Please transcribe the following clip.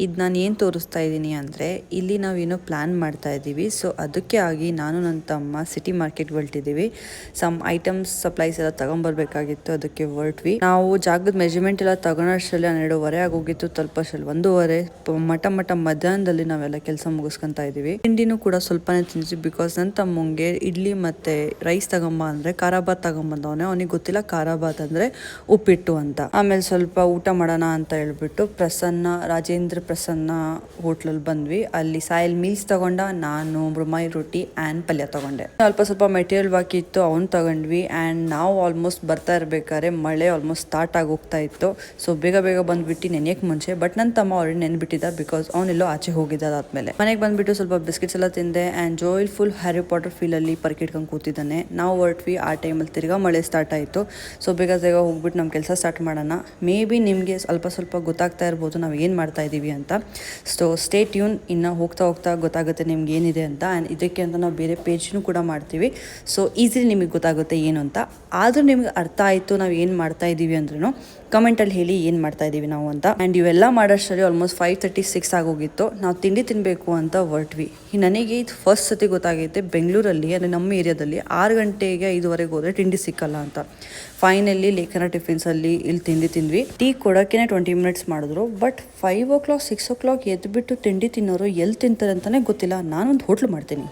ಇದು ನಾನು ಏನು ತೋರಿಸ್ತಾ ಇದ್ದೀನಿ ಅಂದರೆ ಇಲ್ಲಿ ನಾವೇನೋ ಪ್ಲ್ಯಾನ್ ಮಾಡ್ತಾ ಇದ್ದೀವಿ. ಸೊ ಅದಕ್ಕೆ ಆಗಿ ನಾನು ನನ್ನ ತಮ್ಮ ಸಿಟಿ ಮಾರ್ಕೆಟ್ಗೆ ಹೊರಟಿದ್ದೀವಿ. ಸಮ್ ಐಟಮ್ಸ್ ಸಪ್ಲೈಸ್ ಎಲ್ಲ ತಗೊಂಬರ್ಬೇಕಾಗಿತ್ತು, ಅದಕ್ಕೆ ಹೊರಟ್ವಿ. ನಾವು ಜಾಗದ ಮೆಜರ್ಮೆಂಟ್ ಎಲ್ಲ ತಗೊಳೋಷ್ಟರಲ್ಲಿ 12:30 ಆಗೋಗಿತ್ತು. ತಲುಪೋಷ್ಟರಲ್ಲಿ 1:30 ಮಟ್ಟ ಮಧ್ಯಾಹ್ನದಲ್ಲಿ ನಾವೆಲ್ಲ ಕೆಲಸ ಮುಗಿಸ್ಕೊಂತ ಇದ್ದೀವಿ. ತಿಂಡಿನೂ ಕೂಡ ಸ್ವಲ್ಪನೇ ತಿಂದ್ವಿ ಬಿಕಾಸ್ ನನ್ನ ತಮ್ಮಂಗೆ ಇಡ್ಲಿ ಮತ್ತೆ ರೈಸ್ ತಗೊಂಬ ಅಂದರೆ ಖಾರಾಬಾತ್ ತಗೊಂಬಂದವನೇ. ಅವನಿಗೆ ಗೊತ್ತಿಲ್ಲ ಖಾರಾಬಾತ್ ಅಂದರೆ ಉಪ್ಪಿಟ್ಟು ಅಂತ. ಆಮೇಲೆ ಸ್ವಲ್ಪ ಊಟ ಮಾಡೋಣ ಅಂತ ಹೇಳ್ಬಿಟ್ಟು ರಾಜೇಂದ್ರ ಪ್ರಸನ್ನ ಹೋಟ್ಲಲ್ಲಿ ಬಂದ್ವಿ. ಅಲ್ಲಿ ಸಾಯಲ್ ಮೀಲ್ಸ್ ತಗೊಂಡ, ನಾನು ರುಮಾಯಿ ರೊಟ್ಟಿ ಆ್ಯಂಡ್ ಪಲ್ಯ ತಗೊಂಡೆ. ಸ್ವಲ್ಪ ಮೆಟೀರಿಯಲ್ ಬಾಕಿ ಇತ್ತು, ಅವ್ನು ತಗೊಂಡ್ವಿ. ಆ್ಯಂಡ್ ನಾವು ಆಲ್ಮೋಸ್ಟ್ ಬರ್ತಾ ಇರ್ಬೇಕಾದ್ರೆ ಮಳೆ ಆಲ್ಮೋಸ್ಟ್ ಸ್ಟಾರ್ಟ್ ಆಗಿ ಹೋಗ್ತಾ ಇತ್ತು. ಸೊ ಬೇಗ ಬಂದ್ಬಿಟ್ಟು ನೆನೆಯಕ್ಕೆ ಮುಂಚೆ. ಬಟ್ ನನ್ನ ತಮ್ಮ ಆಲ್ರೆಡಿ ನೆನ್ಬಿಟ್ಟಿದ್ದ ಬಿಕಾಸ್ ಅವನೆಲ್ಲೋ ಆಚೆ ಹೋಗಿದ್ದ. ಅದಾದ್ಮೇಲೆ ಮನೆಗೆ ಬಂದ್ಬಿಟ್ಟು ಸ್ವಲ್ಪ ಬಿಸ್ಕೆಟ್ಸ್ ಎಲ್ಲ ತಿಂದೆ. And Joel full Harry Potter ಫೀಲಲ್ಲಿ ಪರ್ಕಿಟ್ಕೊಂಡು ಕೂತಿದ್ದಾನೆ. ನಾವು ಹೊರಟ್ವಿ. ಆ ಟೈಮಲ್ಲಿ ತಿರ್ಗಾ ಮಳೆ ಸ್ಟಾರ್ಟ್ ಆಯಿತು. ಸೊ ಬೇಗ ಹೋಗ್ಬಿಟ್ಟು ನಮ್ಮ ಕೆಲಸ ಸ್ಟಾರ್ಟ್ ಮಾಡೋಣ. ಮೇ ಬಿ ನಿಮಗೆ ಸ್ವಲ್ಪ ಗೊತ್ತಾಗ್ತಾ ಇರ್ಬೋದು ನಾವು ಏನು ಮಾಡ್ತಾ ಇದ್ದೀವಿ ಅಂತ. So stay tune. ಇನ್ನು ಹೋಗ್ತಾ ಗೊತ್ತಾಗುತ್ತೆ ನಿಮ್ಗೆ ಏನಿದೆ ಅಂತ. ಆ್ಯಂಡ್ ಇದಕ್ಕೆ ಅಂತ ನಾವು ಬೇರೆ ಪೇಜ್ನೂ ಕೂಡ ಮಾಡ್ತೀವಿ. ಸೊ ಈಸಿಲಿ ನಿಮಗೆ ಗೊತ್ತಾಗುತ್ತೆ ಏನು ಅಂತ. ಆದರೂ ನಿಮ್ಗೆ ಅರ್ಥ ಆಯಿತು ನಾವು ಏನು ಮಾಡ್ತಾ ಇದ್ದೀವಿ ಅಂದ್ರೂ ಕಮೆಂಟಲ್ಲಿ ಹೇಳಿ ಏನು ಮಾಡ್ತಾ ಇದ್ದೀವಿ ನಾವು ಅಂತ. ಆ್ಯಂಡ್ ಇವೆಲ್ಲ ಮಾಡೋಷ್ಟರಲ್ಲಿ ಆಲ್ಮೋಸ್ಟ್ 5:36 ಆಗೋಗಿತ್ತು. ನಾವು ತಿಂಡಿ ತಿನ್ನಬೇಕು ಅಂತ ಹೊರಟ್ವಿ. ನನಗೆ ಇದು ಫಸ್ಟ್ ಸತಿ ಗೊತ್ತಾಗೈತೆ ಬೆಂಗಳೂರಲ್ಲಿ, ಅಂದರೆ ನಮ್ಮ ಏರಿಯಾದಲ್ಲಿ 6 ಗಂಟೆಗೆ 5:15 ಹೋದರೆ ತಿಂಡಿ ಸಿಕ್ಕಲ್ಲ ಅಂತ. ಫೈನಲಿ ಲೇಖನ ಟಿಫಿನ್ಸಲ್ಲಿ ಇಲ್ಲಿ ತಿಂದ್ವಿ. ಟೀ ಕೊಡೋಕ್ಕೆ 20 ಮಿನಿಟ್ಸ್ ಮಾಡಿದ್ರು. ಬಟ್ 5 o'clock 6 o'clock ಎದ್ಬಿಟ್ಟು ತಿಂಡಿ ತಿನ್ನೋರು ಎಲ್ಲಿ ತಿಂತಾರೆ ಅಂತಲೇ ಗೊತ್ತಿಲ್ಲ. ನಾನೊಂದು ಹೋಟ್ಲು ಮಾಡ್ತೀನಿ.